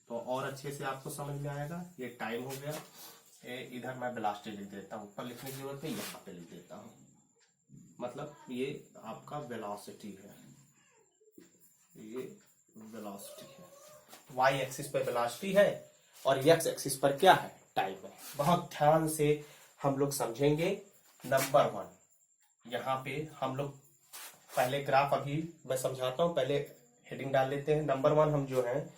तो और अच्छे से आपको समझ में आएगा। ये टाइम हो गया, इधर मैं वेलोसिटी लिख देता हूँ, ऊपर लिखने की जरूरत है, यहाँ पे लिख देता हूँ। मतलब ये आपका वेलोसिटी है, ये वेलोसिटी है। वाई एक्सिस पर वेलोसिटी है और एक्स एक्सिस पर क्या है, टाइम है। बहुत ध्यान से हम लोग समझेंगे। नंबर 1, यहाँ पे हम लोग पहले ग्राफ अभी मैं समझाता हूँ, पहले हेडिंग डाल लेते हैं। नंबर 1 हम जो है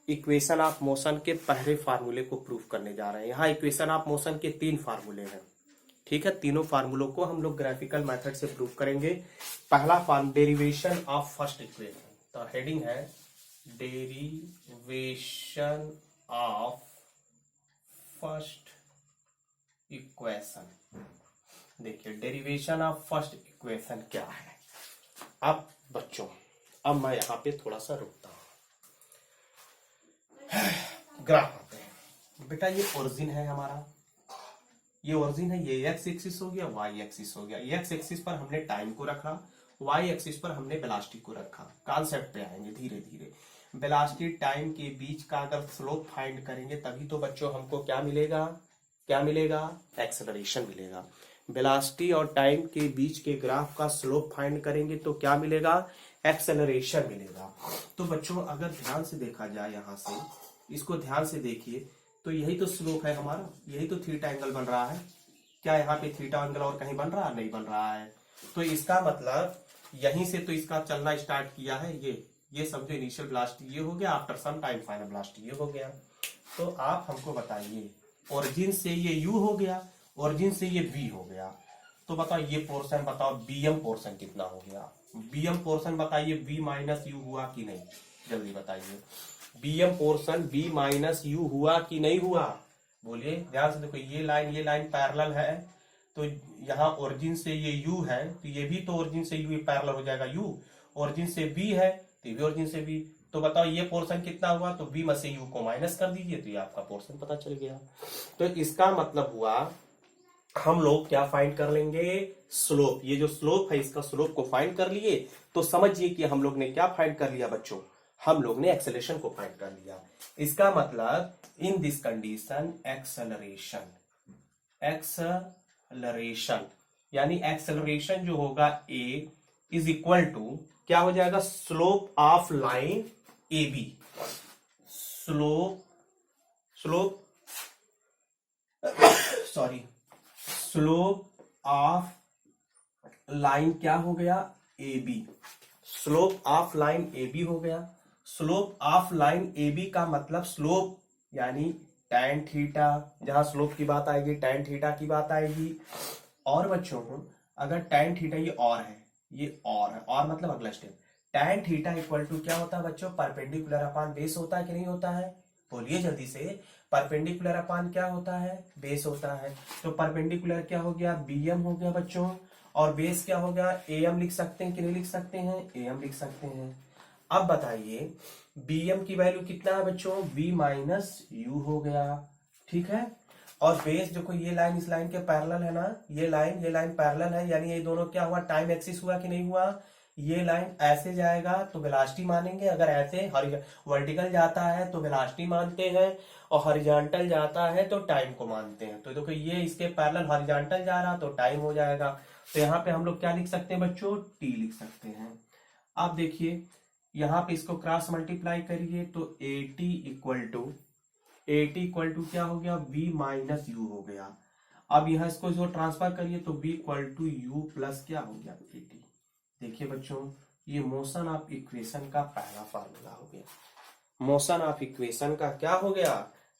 इक्वेशन ऑफ मोशन के पहले फार्मूले को प्रूव करने जा रहे हैं। यहाँ इक्वेशन ऑफ मोशन के 3 फार्मूले हैं, ठीक है। तीनों फार्मूलों को हम लोग ग्राफिकल मेथड से प्रूव करेंगे। पहला form derivation of first equation, तो हेडिंग है डेरिवेशन ऑफ फर्स्ट इक्वेशन। देखिए डेरिवेशन ऑफ फर्स्ट इक्वेशन क्या है। अब बच्चों, अब मैं यहाँ पे थोड़ा सा रुकता हूं, ग्राफ आते हैं। बेटा ये ओरिजिन है हमारा, ये ओरिजिन है, ये एक्स एक्सिस हो गया, वाई एक्सिस हो गया। एक्स एक्सिस पर हमने टाइम को रखा, वाई एक्सिस पर हमने वेलोसिटी को रखा। कॉन्सेप्ट पे आएंगे धीरे धीरे। वेलोसिटी टाइम के बीच का अगर स्लोप फाइंड करेंगे तभी तो बच्चों हमको क्या मिलेगा, क्या मिलेगा, एक्सेलरेशन मिलेगा। वेलोसिटी और टाइम के बीच के ग्राफ का स्लोप फाइंड करेंगे तो क्या मिलेगा, एक्सेलरेशन मिलेगा। तो बच्चों अगर ध्यान से देखा जाए, यहां से इसको ध्यान से देखिए, तो यही तो स्लोप है हमारा, यही तो थीटा एंगल बन रहा है। क्या यहाँ पे थीटा एंगल और कहीं बन रहा, नहीं बन रहा है। तो इसका मतलब यहीं से तो इसका चलना स्टार्ट किया है। ये समझो इनिशियल वेलोसिटी ये हो गया, after some time final velocity ये हो गया। तो आप हमको बताइए, ओरिजिन से ये यू हो गया, ओरिजिन से ये बी हो गया, तो बताओ ये पोर्शन बताओ, बीएम पोर्शन कितना हो गया। बीएम पोर्शन बताइए, बी माइनस यू हुआ कि नहीं, जल्दी बताइए। BM portion v minus u हुआ कि नहीं हुआ, बोलिए ध्यान से। देखो ये लाइन पैरेलल है, तो यहाँ ओरिजिन से ये यू है, तो ये भी तो ओरिजिन से यू पैरेलल हो जाएगा। यू ओरिजिन से बी है तो ये भी ओरिजिन से बी। तो बताओ ये पोर्शन कितना हुआ, तो बी में से यू को माइनस कर दीजिए, तो ये आपका पोर्शन पता चल गया। तो इसका मतलब हुआ हम लोग क्या फाइंड कर लेंगे, स्लोप। ये जो स्लोप है इसका स्लोप को फाइंड कर लिए, तो समझिए कि हम लोग ने क्या फाइंड कर लिया बच्चों, हम लोग ने एक्सेलरेशन को फाइंड कर लिया। इसका मतलब इन दिस कंडीशन एक्सेलरेशन यानी एक्सेलरेशन जो होगा ए इज इक्वल टू क्या हो जाएगा, slope of line A B. Slope of line क्या हो गया, A B. Slope of line A B हो गया। Slope of line A B का मतलब स्लोप यानी tan थीटा, जहां स्लोप की बात आएगी tan थीटा की बात आएगी। और बच्चों अगर tan थीटा ये और है, ये और है, और मतलब अगला step, tan theta equal to क्या होता है बच्चों, परपेंडिकुलर अपॉन बेस होता है कि नहीं होता है, बोलिए जल्दी से। परपेंडिकुलर अपॉन क्या होता है, बेस होता है। तो परपेंडिकुलर क्या हो गया, bm हो गया बच्चों, और बेस क्या हो गया, am लिख सकते हैं कि नहीं लिख सकते हैं, am लिख सकते हैं। अब बताइए bm की वैल्यू कितना है बच्चों, b माइनस यू हो गया, ठीक है। और बेस देखो ये लाइन इस लाइन के पैरेलल है ना, ये लाइन पैरेलल है, यानी ये दोनों क्या हुआ, टाइम एक्सिस हुआ कि नहीं हुआ। ये लाइन ऐसे जाएगा तो वेलोसिटी मानेंगे, अगर ऐसे वर्टिकल जाता है तो वेलोसिटी मानते हैं, और हॉरिजॉन्टल जाता है तो टाइम को मानते हैं। तो देखो ये इसके पैरेलल हॉरिजॉन्टल जा रहा तो टाइम हो जाएगा। तो यहाँ पे हम लोग क्या लिख सकते हैं बच्चों, टी लिख सकते हैं। अब देखिए यहाँ पे इसको क्रॉस मल्टीप्लाई करिए तो AT इक्वल टू क्या हो गया, V माइनस यू हो गया। अब यहाँ इसको जो ट्रांसफर करिए तो b equal to u plus क्या हो गया टी। देखिए बच्चों, ये मोशन ऑफ इक्वेशन का पहला फार्मूला हो गया। मोशन ऑफ इक्वेशन का क्या हो गया,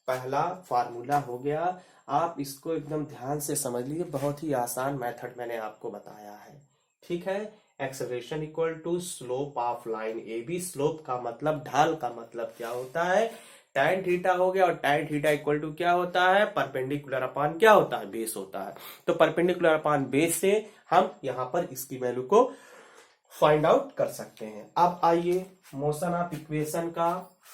पहला फार्मूला हो गया। आप इसको एकदम ध्यान से समझ लीजिए, बहुत ही आसान मेथड मैंने आपको बताया है, ठीक है। Acceleration equal to slope of line A B. Slope का मतलब, ढाल का मतलब क्या होता है, tan थीटा हो गया, और tan थीटा इक्वल टू क्या होता है, परपेंडिकुलर अपान क्या होता है, बेस होता है। तो परपेंडिकुलर अपान बेस से हम यहां पर इसकी वैल्यू को फाइंड आउट कर सकते हैं। अब आइए मोशन ऑफ इक्वेशन का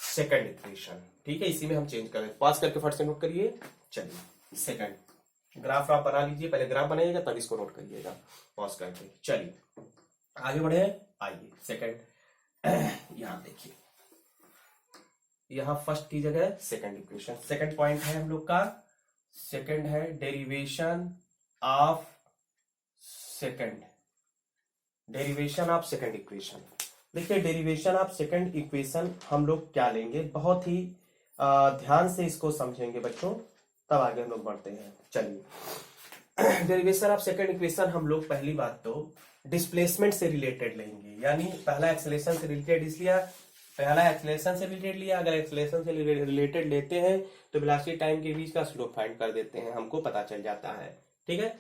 सेकंड इक्वेशन, ठीक है, इसी में हम चेंज करें। पास करके फट से नोट करिए। चलिए सेकंड ग्राफ आप बना लीजिए, पहले ग्राफ बनाइएगा तब इसको नोट करिएगा पॉज करके। चलिए आगे बढ़े, आइए सेकंड। यहां देखिए, यहां फर्स्ट की जगह सेकंड इक्वेशन, सेकंड पॉइंट है हम लोग का, सेकंड है derivation of second, derivation of second equation. देखिए डेरिवेशन ऑफ सेकंड इक्वेशन हम लोग क्या लेंगे, बहुत ही ध्यान से इसको समझेंगे बच्चों, तब आगे हम लोग बढ़ते हैं। चलिए डेरिवेशन ऑफ सेकंड इक्वेशन हम लोग पहली बात तो डिस्प्लेसमेंट से रिलेटेड लेंगे, यानी पहला एक्सेलरेशन से रिलेटेड, इसलिए पहला एक्सेलरेशन से रिलेटेड लिया। अगर एक्सेलरेशन से रिलेटेड लेते हैं तो वेलोसिटी टाइम के बीच का स्लोप फाइंड कर देते हैं, हमको पता चल जाता है, ठीक है।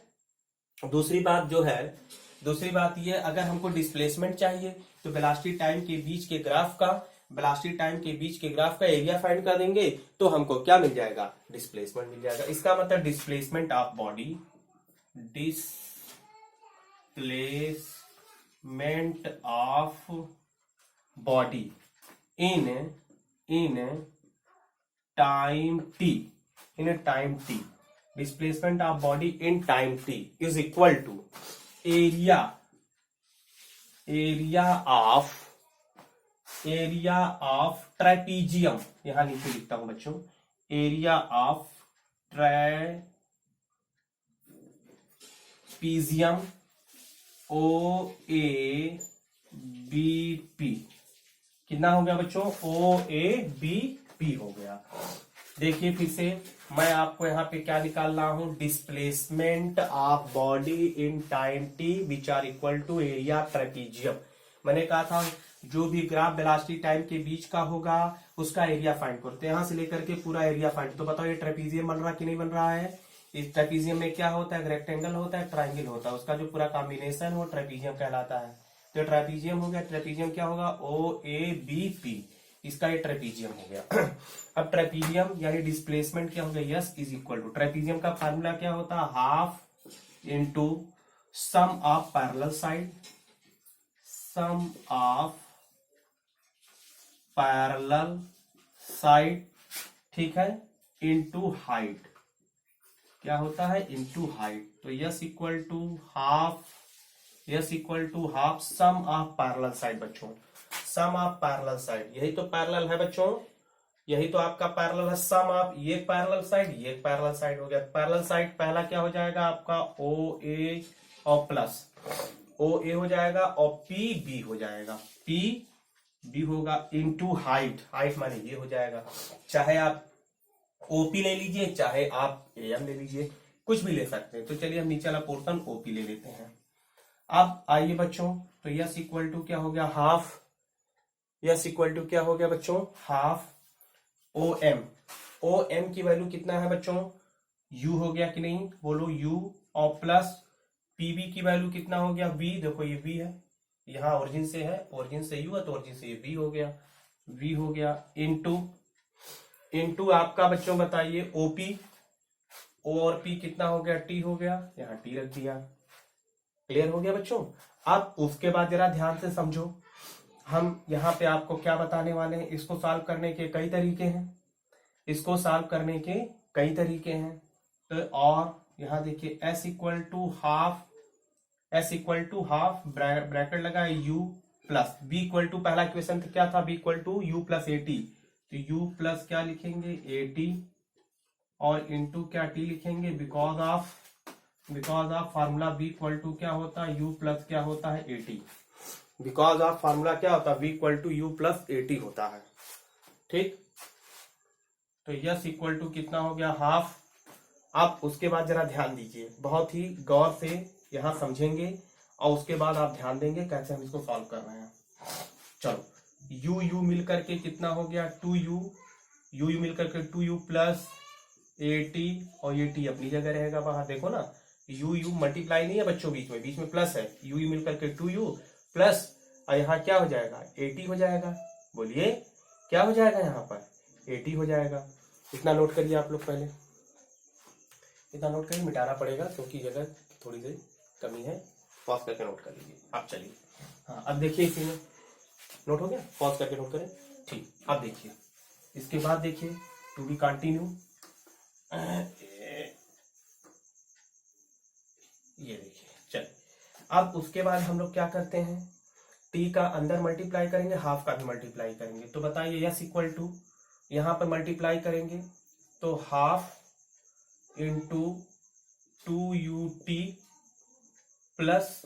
दूसरी बात जो है, दूसरी बात ये, अगर हमको डिस्प्लेसमेंट चाहिए तो वेलोसिटी टाइम के बीच के ग्राफ का, वेलोसिटी टाइम के बीच के ग्राफ का एरिया फाइंड कर देंगे तो हमको क्या मिल जाएगा, डिस्प्लेसमेंट मिल जाएगा। इसका मतलब displacement of body, displacement of body in time t, in time t, displacement of body in time T is equal to area of trapezium, यहां नीचे लिखता हूं बच्चों, area of trapezium O A B P. कितना हो गया बच्चों, ओ A B P हो गया। देखिए फिर से मैं आपको यहाँ पे क्या निकाल रहा हूं, displacement of body in time t which are equal to area trapezium. मैंने कहा था जो भी ग्राफ वेलोसिटी टाइम के बीच का होगा उसका एरिया फाइंड करते हैं, यहां से लेकर के पूरा एरिया फाइंड। तो बताओ ये ट्रेपीजियम बन रहा कि नहीं बन रहा है। इस ट्रेपीजियम में क्या होता है, रेक्टेंगल होता है, ट्राइंगल होता है, उसका जो पूरा कॉम्बिनेशन वो ट्रेपीजियम कहलाता है। तो ट्रेपीजियम हो गया, ट्रेपीजियम क्या होगा, ओ ए बी पी, इसका ये ट्रेपीजियम हो गया। अब ट्रेपीजियम यानी डिस्प्लेसमेंट क्या हो गया, S is equal to, trapezium का फार्मूला क्या होता है, half into sum of parallel side, sum of parallel side, ठीक है, इनटू हाइट, क्या होता है, इनटू हाइट। तो yes equal to half, S equal to half sum of parallel side बच्चों, सम ऑफ पैरेलल साइड, यही तो पैरेलल है बच्चों, यही तो आपका पैरेलल है, सम ऑफ ये पैरेलल साइड, ये पैरेलल साइड हो गया। पैरेलल साइड पहला क्या हो जाएगा आपका, ओ ए और प्लस ओ ए हो जाएगा और पी बी हो जाएगा, पी बी होगा इनटू हाइट, हाइट माने ये हो जाएगा। चाहे आप ओपी ले लीजिए, चाहे आप एम ले लीजिए, कुछ भी ले सकते हैं। तो चलिए हम नीचे वाला पोर्शन ओपी ले लेते हैं। अब आइए बच्चों, तो यस इक्वल टू क्या हो गया, हाफ, यस इक्वल टू क्या हो गया बच्चों, half O M, O M की वैल्यू कितना है बच्चों, यू हो गया कि नहीं, बोलो यू, और प्लस पीबी की वैल्यू कितना हो गया, वी, देखो ये वी है, यहाँ ओरिजिन से है, ओरिजिन से यू है तो ओरिजिन से ये वी हो गया, वी हो गया, इनटू आपका बच्चों बताइए ओपी, ओ और पी कितना हो गया, टी हो गया, यहाँ टी रख दिया। क्लियर हो गया बच्चों। अब उसके बाद जरा ध्यान से समझो, हम यहाँ पे आपको क्या बताने वाले हैं, इसको सॉल्व करने के कई तरीके हैं, इसको सॉल्व करने के कई तरीके हैं। तो और यहाँ देखिए s equal to half, s equal to half bracket लगा u plus b equal to, पहला इक्वेशन क्या था, b equal to u plus A T, तो u प्लस क्या लिखेंगे, ए टी, और इनटू क्या t लिखेंगे, because of formula b equal to क्या होता है, u प्लस क्या होता है, A T, because of formula क्या होता है, v equal to u plus A T होता है, ठीक। तो यस इक्वल टू कितना हो गया, हाफ आप उसके बाद जरा ध्यान दीजिए, बहुत ही गौर से यहाँ समझेंगे और उसके बाद आप ध्यान देंगे कैसे हम इसको सॉल्व कर रहे हैं। चलो, यू यू मिल करके कितना हो गया 2u, यू यू मिल करके 2u प्लस एटी, और ये टी अपनी जगह रहेगा बाहर। देखो ना, यू यू मल्टीप्लाई नहीं है बच्चों, बीच में प्लस है, यू यू मिल करके 2u प्लस, और यहाँ क्या हो जाएगा 80 हो जाएगा। बोलिए क्या हो जाएगा, यहाँ पर 80 हो जाएगा। इतना नोट करिए आप लोग, पहले इतना नोट करिए, मिटाना पड़ेगा क्योंकि जगह थोड़ी सी कमी है। पॉज करके नोट कर लीजिए आप। चलिए हाँ, अब देखिए इसी में नोट हो गया, पॉज करके नोट करें। ठीक, अब देखिए इसके बाद देखिए टू बी कंटिन्यू, ये देखिए। चलिए अब उसके बाद हम लोग क्या करते हैं, टी का अंदर मल्टीप्लाई करेंगे, हाफ का भी मल्टीप्लाई करेंगे। तो बताइए यस इक्वल टू, यहाँ पर मल्टीप्लाई करेंगे तो half into 2ut plus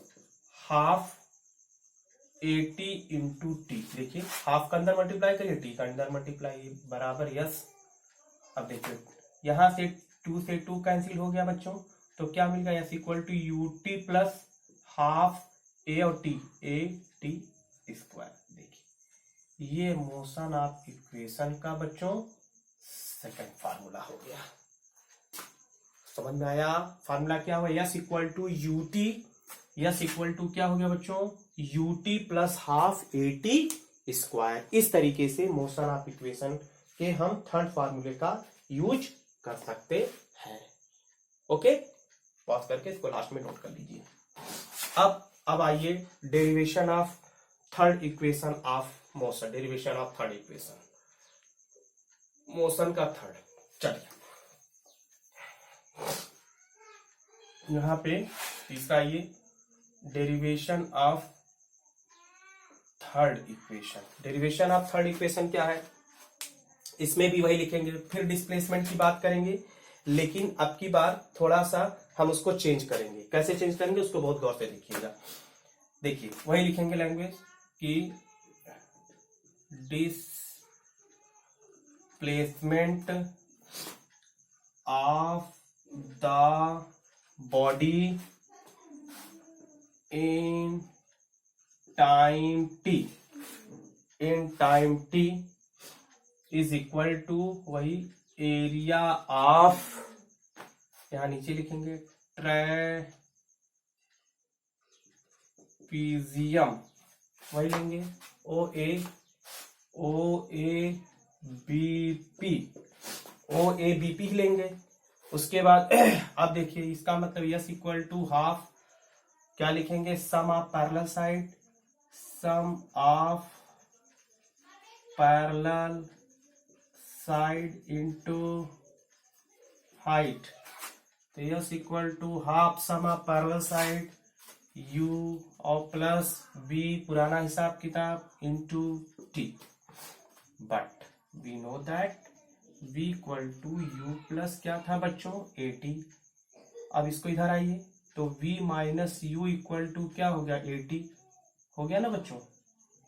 half 80 into T. देखिए हाफ का अंदर मल्टीप्लाई करिए, टी का अंदर मल्टीप्लाई, बराबर यस। अब देखिए यहां से 2 से 2 कैंसिल हो गया बच्चों, तो क्या मिल गया, s equal to ut plus half A और टी, ए टी स्क्वायर। देखिए ये मोशन ऑफ इक्वेशन का बच्चों सेकंड फार्मूला हो गया। समझ में आया? फार्मूला क्या हुआ, S equal to ut, S equal to क्या हो गया बच्चों, ut plus half AT square. इस तरीके से मोशन ऑफ इक्वेशन के हम थर्ड फार्मूले का यूज कर सकते हैं। ओके, पॉज करके इसको लास्ट में नोट कर लीजिए। अब आइए derivation of third equation of motion, derivation of third equation, motion का थर्ड। चलिए यहां पे तीसरा ये derivation of third equation. Derivation of third equation क्या है, इसमें भी वही लिखेंगे, फिर डिस्प्लेसमेंट की बात करेंगे, लेकिन अब की बार थोड़ा सा हम उसको चेंज करेंगे। कैसे चेंज करेंगे उसको बहुत गौर से देखिएगा। देखिए वही लिखेंगे लैंग्वेज कि displacement of the body in time T is equal to वही एरिया ऑफ, यहां नीचे लिखेंगे ट्रैपीजियम, वही लेंगे ओ ए बी पी लेंगे। उसके बाद अब देखिए इसका मतलब यस इक्वल टू हाफ, क्या लिखेंगे, sum of parallel side, sum of parallel side into height. तो yes equal to half sum of parallel side u और प्लस b, पुराना हिसाब किताब, into t। But we know that v equal to u plus क्या था बच्चों 80। अब इसको इधर आइए तो v minus U equal to क्या हो गया 80 हो गया ना बच्चों।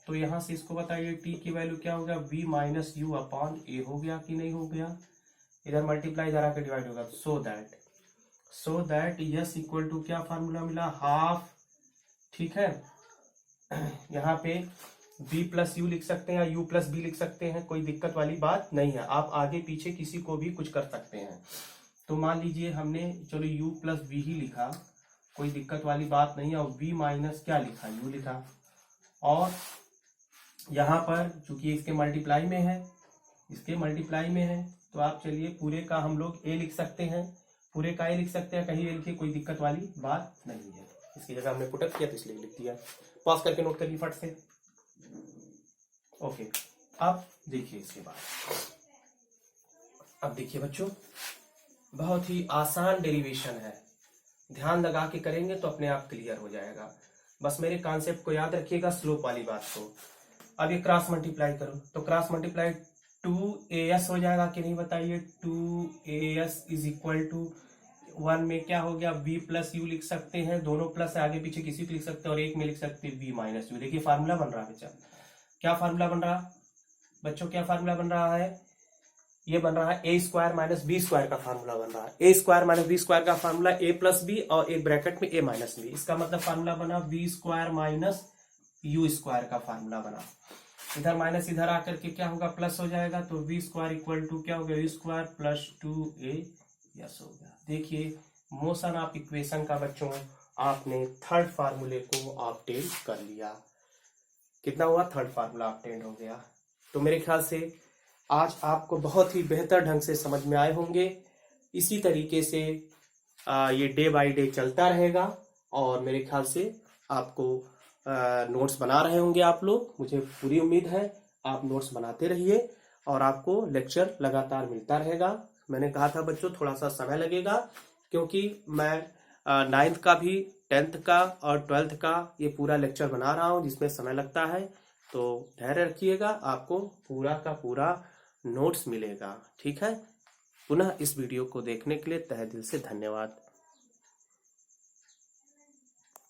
तो यहां से इसको बताइए t की वैल्यू क्या हो गया, v माइनस यू अपॉन ए हो गया कि नहीं हो गया। इधर मल्टीप्लाई इधर आकर डिवाइड होगा। So that S equal to क्या फार्मूला मिला, हाफ। ठीक है, यहाँ पे b प्लस यू लिख सकते हैं या u प्लस बी लिख सकते हैं, कोई दिक्कत वाली बात नहीं है। आप आगे पीछे किसी को भी कुछ कर सकते हैं। तो मान लीजिए हमने चलो u प्लस बी ही लिखा, कोई दिक्कत वाली बात नहीं है। और v माइनस क्या लिखा, u लिखा। और यहाँ पर चूंकि इसके मल्टीप्लाई में है, तो आप चलिए पूरे का हम लोग a लिख सकते हैं, पूरे का a लिख सकते हैं, कहीं a लिखिए, कोई दिक्कत वाली बात नहीं है। इसकी जगह हमने पुटअप किया तो इसलिए लिख दिया। पॉज करके नोट करिए फट से। ओके, अब देखिए इसके बाद, अब देखिए बच्चों बहुत ही आसान डेरिवेशन है, ध्यान लगा के करेंगे तो अपने आप क्लियर हो जाएगा। बस मेरे कॉन्सेप्ट को याद रखिएगा, स्लोप वाली बात को। अब ये क्रॉस मल्टीप्लाई करो तो क्रॉस मल्टीप्लाई 2as हो जाएगा कि नहीं बताइए। 2as इज इक्वल टू 1 में क्या हो गया, v प्लस यू लिख सकते हैं, दोनों प्लस आगे पीछे किसी को लिख सकते हैं, और एक में लिख सकते हैं v माइनस यू। देखिए फार्मूला बन रहा है बच्चा, क्या फार्मूला बन रहा बच्चों, क्या फार्मूला बन रहा है, ये बन रहा है ए स्क्वायर माइनस बी स्क्वायर का फार्मूला बन रहा है। ए स्क्वायर माइनस बी स्क्वायर का फार्मूला ए प्लस बी और एक ब्रैकेट में ए माइनस बी, इसका मतलब फार्मूला बना B square minus U square का फार्मूला बना। इधर माइनस इधर आकर के क्या होगा, प्लस हो जाएगा, तो बी स्क्वायर इक्वल टू क्या हो गया, you square plus 2a yes हो गया। देखिए मोशन ऑफ इक्वेशन का बच्चों आपने थर्ड फार्मूले को ऑब्टेन कर लिया। कितना हुआ, थर्ड फार्मूला ऑब्टेन हो गया। तो मेरे ख्याल से आज आपको बहुत ही बेहतर ढंग से समझ में आए होंगे। इसी तरीके से ये डे बाय डे चलता रहेगा और मेरे ख्याल से आपको नोट्स बना रहे होंगे आप लोग, मुझे पूरी उम्मीद है। आप नोट्स बनाते रहिए और आपको लेक्चर लगातार मिलता रहेगा। मैंने कहा था बच्चों थोड़ा सा समय लगेगा, क्योंकि मैं 9th का भी 10th का और 12th का ये पूरा लेक्चर बना रहा हूँ, जिसमें समय लगता है। तो धैर्य रखिएगा, आपको पूरा का पूरा नोट्स मिलेगा। ठीक है, पुनः इस वीडियो को देखने के लिए तहे दिल से धन्यवाद।